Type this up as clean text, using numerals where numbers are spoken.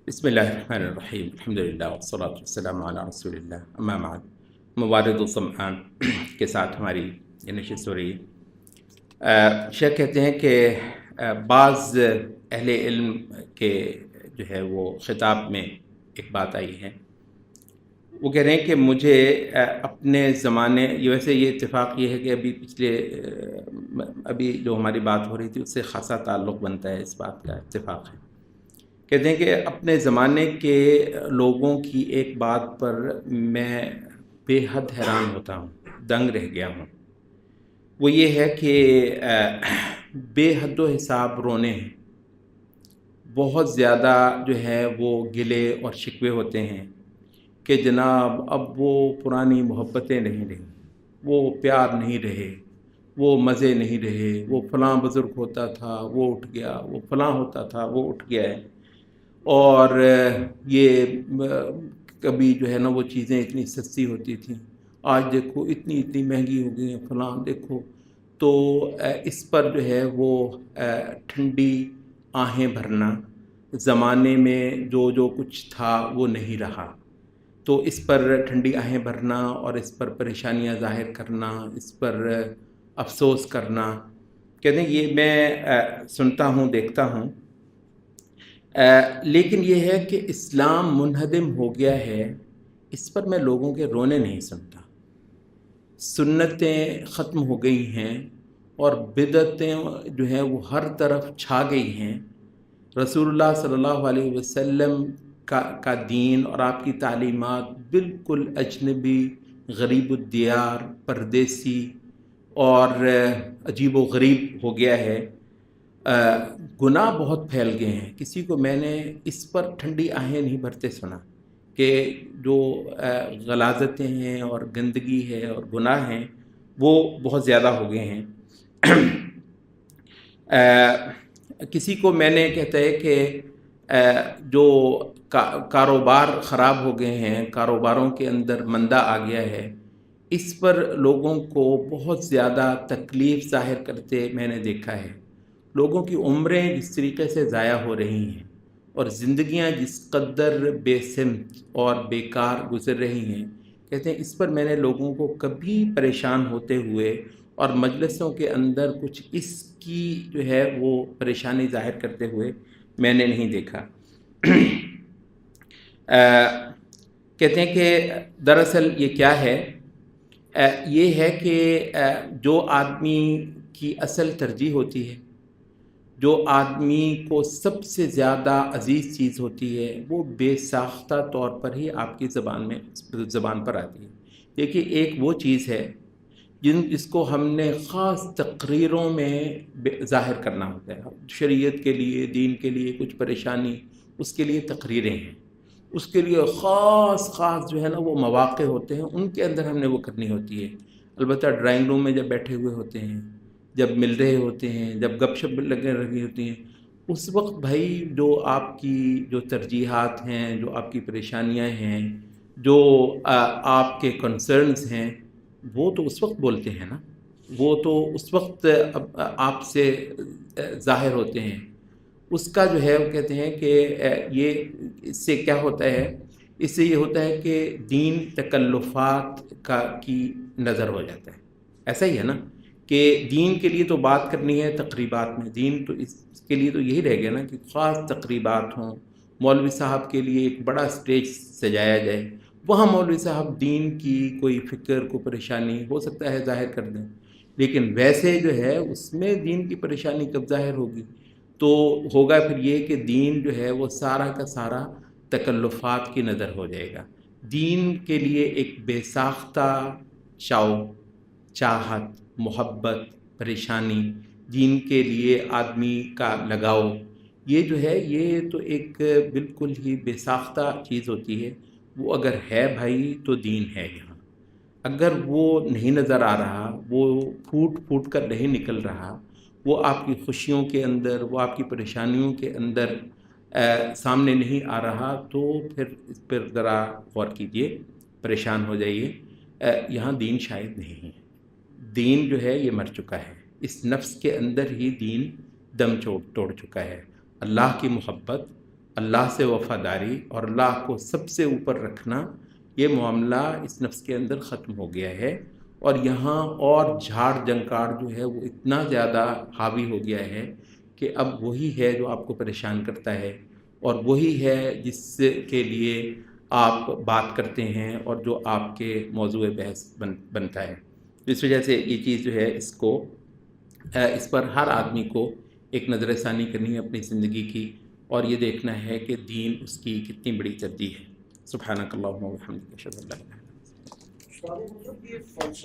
بسم اللہ الرحمن الرحیم الحمدللہ والصلاة والسلام علی رسول اللہ اما بعد۔ موارد الظمآن کے ساتھ ہماری یہ نشست ہو رہی ہے۔ شیخ کہتے ہیں کہ بعض اہل علم کے جو ہے وہ خطاب میں ایک بات آئی ہے، وہ کہہ رہے ہیں کہ مجھے اپنے زمانے، ویسے یہ اتفاق یہ ہے کہ ابھی جو ہماری بات ہو رہی تھی اس سے خاصا تعلق بنتا ہے، اس بات کا اتفاق ہے۔ کہتے ہیں کہ اپنے زمانے کے لوگوں کی ایک بات پر میں بے حد حیران ہوتا ہوں، دنگ رہ گیا ہوں۔ وہ یہ ہے کہ بے حد و حساب رونے ہیں، بہت زیادہ جو ہے وہ گلے اور شکوے ہوتے ہیں کہ جناب اب وہ پرانی محبتیں نہیں رہیں، وہ پیار نہیں رہے، وہ مزے نہیں رہے، وہ فلاں بزرگ ہوتا تھا وہ اٹھ گیا، وہ فلاں ہوتا تھا وہ اٹھ گیا ہے، اور یہ کبھی جو ہے نا وہ چیزیں اتنی سستی ہوتی تھیں، آج دیکھو اتنی مہنگی ہو گئی ہیں، فلاں دیکھو۔ تو اس پر جو ہے وہ ٹھنڈی آہیں بھرنا، زمانے میں جو کچھ تھا وہ نہیں رہا، تو اس پر ٹھنڈی آہیں بھرنا اور اس پر پریشانیاں ظاہر کرنا، اس پر افسوس کرنا، کہتے ہیں یہ میں سنتا ہوں، دیکھتا ہوں۔ لیکن یہ ہے کہ اسلام منہدم ہو گیا ہے، اس پر میں لوگوں کے رونے نہیں سنتا۔ سنتیں ختم ہو گئی ہیں اور بدعتیں جو ہیں وہ ہر طرف چھا گئی ہیں۔ رسول اللہ صلی اللہ علیہ وسلم کا دین اور آپ کی تعلیمات بالکل اجنبی، غریب الدیار، پردیسی اور عجیب و غریب ہو گیا ہے۔ گناہ بہت پھیل گئے ہیں، کسی کو میں نے اس پر ٹھنڈی آہیں نہیں بھرتے سنا کہ جو غلاظتیں ہیں اور گندگی ہے اور گناہ ہیں وہ بہت زیادہ ہو گئے ہیں۔ کسی کو میں نے کہتا ہے کہ جو کاروبار خراب ہو گئے ہیں، کاروباروں کے اندر مندہ آ گیا ہے، اس پر لوگوں کو بہت زیادہ تکلیف ظاہر کرتے میں نے دیکھا ہے۔ لوگوں کی عمریں جس طریقے سے ضائع ہو رہی ہیں اور زندگیاں جس قدر بے سمت اور بیکار گزر رہی ہیں، کہتے ہیں اس پر میں نے لوگوں کو کبھی پریشان ہوتے ہوئے اور مجلسوں کے اندر کچھ اس کی جو ہے وہ پریشانی ظاہر کرتے ہوئے میں نے نہیں دیکھا۔ کہتے ہیں کہ دراصل یہ کیا ہے، یہ ہے کہ جو آدمی کی اصل ترجیح ہوتی ہے، جو آدمی کو سب سے زیادہ عزیز چیز ہوتی ہے، وہ بے ساختہ طور پر ہی آپ کی زبان پر آتی ہے۔ دیکھیے ایک وہ چیز ہے جس کو ہم نے خاص تقریروں میں ظاہر کرنا ہوتا ہے، شریعت کے لیے، دین کے لیے کچھ پریشانی، اس کے لیے تقریریں ہیں، اس کے لیے خاص جو ہے نا وہ مواقع ہوتے ہیں، ان کے اندر ہم نے وہ کرنی ہوتی ہے۔ البتہ ڈرائنگ روم میں جب بیٹھے ہوئے ہوتے ہیں، جب مل رہے ہوتے ہیں، جب گپ شپ لگے رہی ہوتی ہیں، اس وقت بھائی جو آپ کی جو ترجیحات ہیں، جو آپ کی پریشانیاں ہیں، جو آپ کے کنسرنز ہیں، وہ تو اس وقت بولتے ہیں نا، وہ تو اس وقت آپ سے ظاہر ہوتے ہیں۔ اس کا جو ہے وہ کہتے ہیں کہ یہ اس سے کیا ہوتا ہے، اس سے یہ ہوتا ہے کہ دین تکلفات کی نظر ہو جاتا ہے۔ ایسا ہی ہے نا کہ دین کے لیے تو بات کرنی ہے تقریبات میں، دین تو اس کے لیے تو یہی رہ گیا نا کہ خاص تقریبات ہوں، مولوی صاحب کے لیے ایک بڑا سٹیج سجایا جائے، وہاں مولوی صاحب دین کی کوئی فکر، کوئی پریشانی ہو سکتا ہے ظاہر کر دیں، لیکن ویسے جو ہے اس میں دین کی پریشانی کب ظاہر ہوگی؟ تو ہوگا پھر یہ کہ دین جو ہے وہ سارا کا سارا تکلفات کی نظر ہو جائے گا۔ دین کے لیے ایک بے ساختہ چاہت، محبت، پریشانی، دین کے لیے آدمی کا لگاؤ، یہ جو ہے یہ تو ایک بالکل ہی بے ساختہ چیز ہوتی ہے۔ وہ اگر ہے بھائی تو دین ہے یہاں، اگر وہ نہیں نظر آ رہا، وہ پھوٹ کر نہیں نکل رہا، وہ آپ کی خوشیوں کے اندر، وہ آپ کی پریشانیوں کے اندر سامنے نہیں آ رہا، تو پھر اس پر ذرا غور کیجئے، پریشان ہو جائیے۔ یہاں دین شاید نہیں ہے، دین جو ہے یہ مر چکا ہے، اس نفس کے اندر ہی دین دم توڑ چکا ہے۔ اللہ کی محبت، اللہ سے وفاداری اور اللہ کو سب سے اوپر رکھنا، یہ معاملہ اس نفس کے اندر ختم ہو گیا ہے، اور یہاں اور جھاڑ جنکاڑ جو ہے وہ اتنا زیادہ حاوی ہو گیا ہے کہ اب وہی ہے جو آپ کو پریشان کرتا ہے، اور وہی ہے جس کے لیے آپ بات کرتے ہیں اور جو آپ کے موضوع بحث بنتا ہے۔ اس وجہ سے یہ چیز جو ہے اس پر ہر آدمی کو ایک نظر ثانی کرنی ہے اپنی زندگی کی، اور یہ دیکھنا ہے کہ دین اس کی کتنی بڑی ترجیح ہے۔ سبحانک اللہم و بحمدک، اشہد ان لا الہ الا انت۔